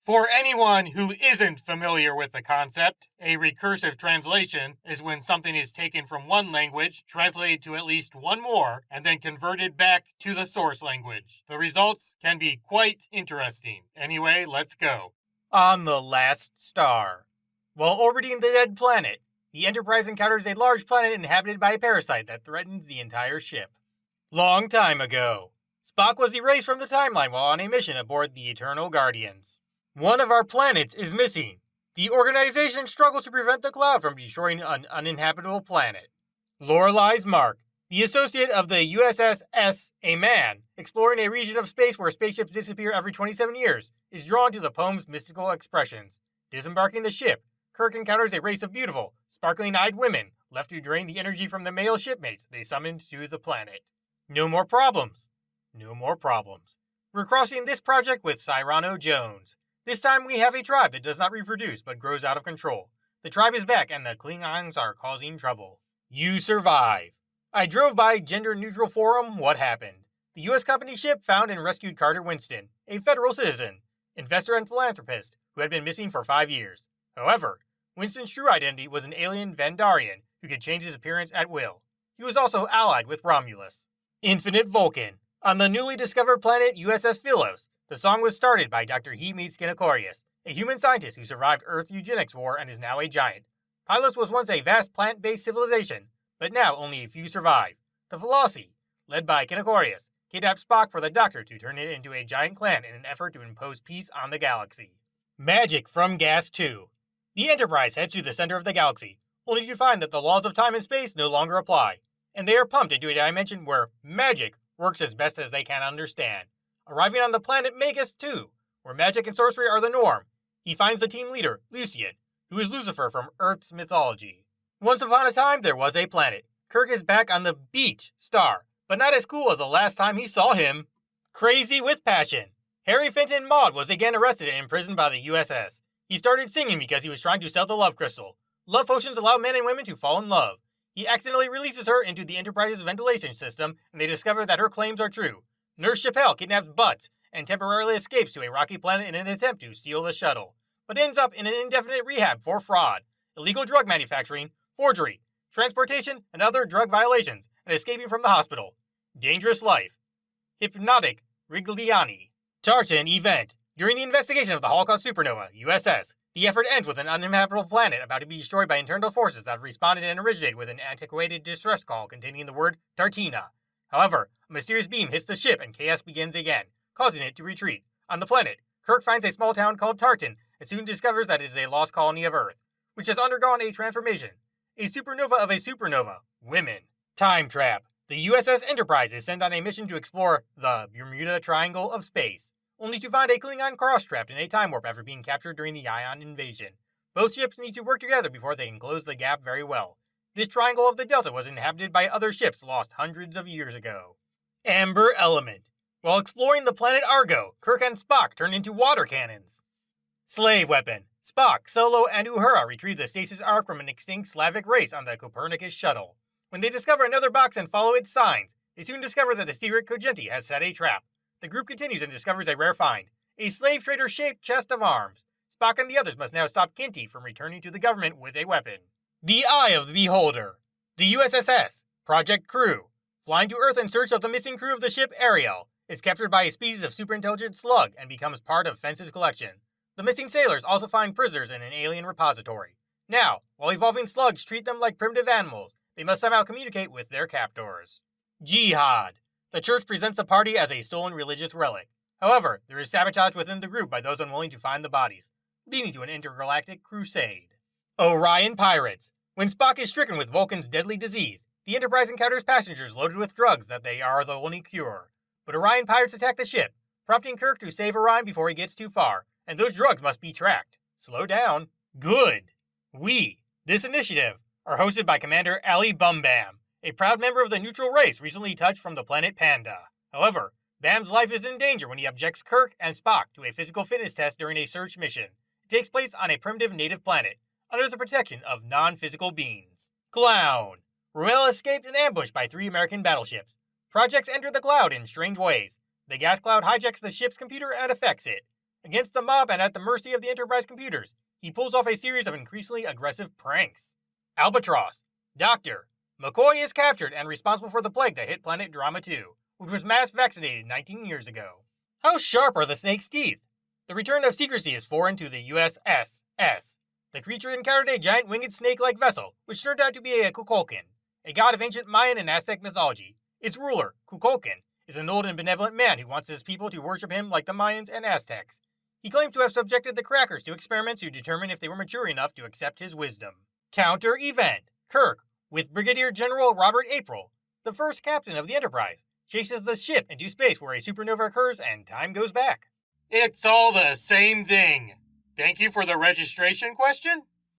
For anyone who isn't familiar with the concept, a recursive translation is when something is taken from one language, translated to at least one more, and then converted back to the source language. The results can be quite interesting. Anyway, let's go. On the last star. While orbiting the dead planet, the Enterprise encounters a large planet inhabited by a parasite that threatens the entire ship. Long time ago, Spock was erased from the timeline while on a mission aboard the Eternal Guardians. One of our planets is missing. The organization struggles to prevent the cloud from destroying an uninhabitable planet. Lorelai's Mark, the associate of the USS a man, exploring a region of space where spaceships disappear every 27 years, is drawn to the poem's mystical expressions. Disembarking the ship, Kirk encounters a race of beautiful, sparkling-eyed women left to drain the energy from the male shipmates they summoned to the planet. No more problems. No more problems. We're crossing this project with Cyrano Jones. This time we have a tribe that does not reproduce but grows out of control. The tribe is back and the Klingons are causing trouble. You survive. I drove by Gender Neutral Forum. What happened? The U.S. company ship found and rescued Carter Winston, a federal citizen, investor and philanthropist who had been missing for 5 years. However, Winston's true identity was an alien Vandarian who could change his appearance at will. He was also allied with Romulus. Infinite Vulcan. On the newly discovered planet USS Philos, the song was started by Dr. He meets Skinakorius, a human scientist who survived Earth's eugenics war and is now a giant. Pylos was once a vast plant-based civilization, but now only a few survive. The Philosophy, led by Kinakorius, kidnapped Spock for the Doctor to turn it into a giant clan in an effort to impose peace on the galaxy. Magic from Gas 2. The Enterprise heads to the center of the galaxy, only to find that the laws of time and space no longer apply, and they are pumped into a dimension where magic works as best as they can understand. Arriving on the planet Magus 2, where magic and sorcery are the norm, he finds the team leader, Lucian, who is Lucifer from Earth's mythology. Once upon a time, there was a planet. Kirk is back on the beach star, but not as cool as the last time he saw him. Crazy with passion. Harry Fenton Maud was again arrested and imprisoned by the USS. He started singing because he was trying to sell the love crystal. Love potions allow men and women to fall in love. He accidentally releases her into the Enterprise's ventilation system, and they discover that her claims are true. Nurse Chappelle kidnaps Butts and temporarily escapes to a rocky planet in an attempt to steal the shuttle, but ends up in an indefinite rehab for fraud, illegal drug manufacturing, forgery, transportation, and other drug violations, and escaping from the hospital. Dangerous life. Hypnotic Rigliani. Tartan event. During the investigation of the Holocaust supernova, USS, the effort ends with an uninhabitable planet about to be destroyed by internal forces that have responded and originated with an antiquated distress call containing the word Tartina. However, a mysterious beam hits the ship and chaos begins again, causing it to retreat. On the planet, Kirk finds a small town called Tartan and soon discovers that it is a lost colony of Earth, which has undergone a transformation. A supernova of a supernova. Women. Time trap. The USS Enterprise is sent on a mission to explore the Bermuda Triangle of space, only to find a Klingon cross trapped in a time warp after being captured during the Ion invasion. Both ships need to work together before they can close the gap very well. This triangle of the Delta was inhabited by other ships lost hundreds of years ago. Amber Element. While exploring the planet Argo, Kirk and Spock turn into water cannons. Slave weapon. Spock, Solo, and Uhura retrieve the stasis ark from an extinct Slavic race on the Copernicus shuttle. When they discover another box and follow its signs, they soon discover that the secret Cogenti has set a trap. The group continues and discovers a rare find, a slave trader-shaped chest of arms. Spock and the others must now stop Kinty from returning to the government with a weapon. The Eye of the Beholder. The USSS, Project Crew, flying to Earth in search of the missing crew of the ship Ariel, is captured by a species of superintelligent slug and becomes part of Fence's collection. The missing sailors also find prisoners in an alien repository. Now, while evolving slugs treat them like primitive animals, they must somehow communicate with their captors. Jihad. The church presents the party as a stolen religious relic. However, there is sabotage within the group by those unwilling to find the bodies, leading to an intergalactic crusade. Orion Pirates. When Spock is stricken with Vulcan's deadly disease, the Enterprise encounters passengers loaded with drugs that they are the only cure. But Orion pirates attack the ship, prompting Kirk to save Orion before he gets too far, and those drugs must be tracked. Slow down. Good. We, this initiative, are hosted by Commander Ali Bumbam, a proud member of the neutral race recently touched from the planet Panda. However, Bam's life is in danger when he objects Kirk and Spock to a physical fitness test during a search mission. It takes place on a primitive native planet, under the protection of non-physical beings. Clown. Rommel escaped an ambush by 3 American battleships. Projects enter the cloud in strange ways. The gas cloud hijacks the ship's computer and affects it. Against the mob and at the mercy of the Enterprise computers, he pulls off a series of increasingly aggressive pranks. Albatross. Doctor. McCoy is captured and responsible for the plague that hit planet Drama 2, which was mass vaccinated 19 years ago. How sharp are the snake's teeth? The return of secrecy is foreign to the USS. The creature encountered a giant winged snake-like vessel, which turned out to be a Kukulkan, a god of ancient Mayan and Aztec mythology. Its ruler, Kukulkan, is an old and benevolent man who wants his people to worship him like the Mayans and Aztecs. He claimed to have subjected the crackers to experiments to determine if they were mature enough to accept his wisdom. Counter event. Kirk, with Brigadier General Robert April, the first captain of the Enterprise, chases the ship into space where a supernova occurs and time goes back. It's all the same thing. Thank you for the registration question.